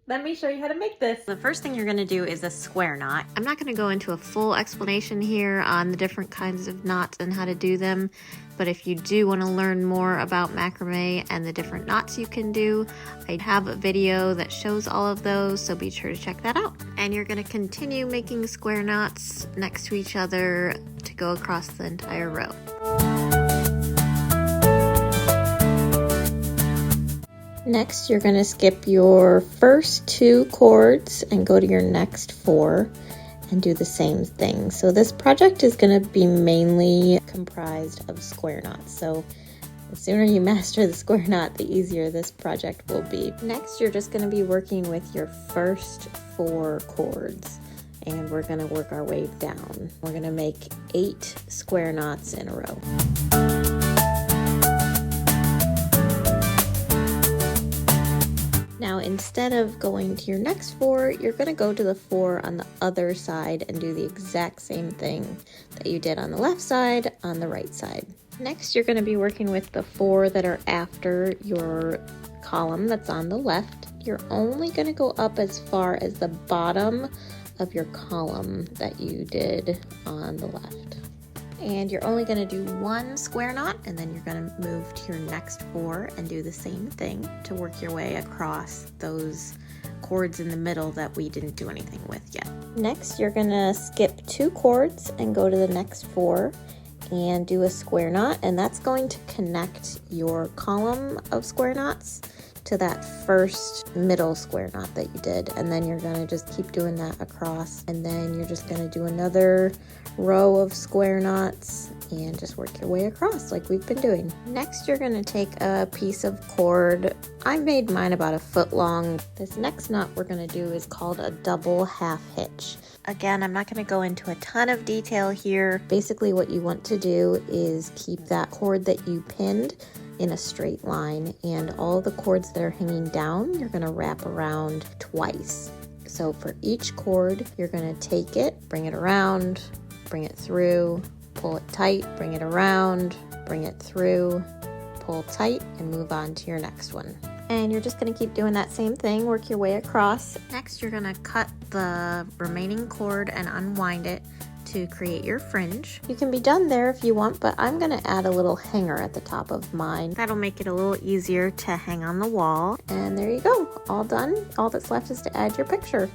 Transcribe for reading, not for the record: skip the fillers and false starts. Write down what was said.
Let me show you how to make this. The first thing you're going to do is a square knot. I'm not going to go into a full explanation here on the different kinds of knots and how to do them, but if you do want to learn more about macrame and the different knots you can do, I have a video that shows all of those, so be sure to check that out. And you're going to continue making square knots next to each other to go across the entire row. Next, you're going to skip your first 2 cords and go to your next 4 and do the same thing. So this project is going to be mainly comprised of square knots. So the sooner you master the square knot, the easier this project will be. Next, you're just going to be working with your first 4 cords, and we're going to work our way down. We're going to make 8 square knots in a row. Now, instead of going to your next 4, you're going to go to the 4 on the other side and do the exact same thing that you did on the left side on the right side. Next, you're going to be working with the 4 that are after your column that's on the left. You're only going to go up as far as the bottom of your column that you did on the left. And you're only going to do 1 square knot, and then you're going to move to your next 4 and do the same thing to work your way across those cords in the middle that we didn't do anything with yet. Next, you're going to skip 2 cords and go to the next 4 and do a square knot, and that's going to connect your column of square knots to that first middle square knot that you did. And then you're going to just keep doing that across, and then you're just going to do another row of square knots and just work your way across like we've been doing. Next, you're going to take a piece of cord. I made mine about 1 foot long. This next knot we're going to do is called a double half hitch. Again, I'm not going to go into a ton of detail here. Basically, what you want to do is keep that cord that you pinned in a straight line, and all the cords that are hanging down, you're going to wrap around twice. So for each cord, you're going to take it, bring it around, bring it through, pull it tight, bring it around, bring it through, pull tight, and move on to your next one. And you're just going to keep doing that same thing, work your way across. Next, you're going to cut the remaining cord and unwind it to create your fringe. You can be done there if you want, but I'm going to add a little hanger at the top of mine. That'll make it a little easier to hang on the wall. And there you go, all done. All that's left is to add your picture.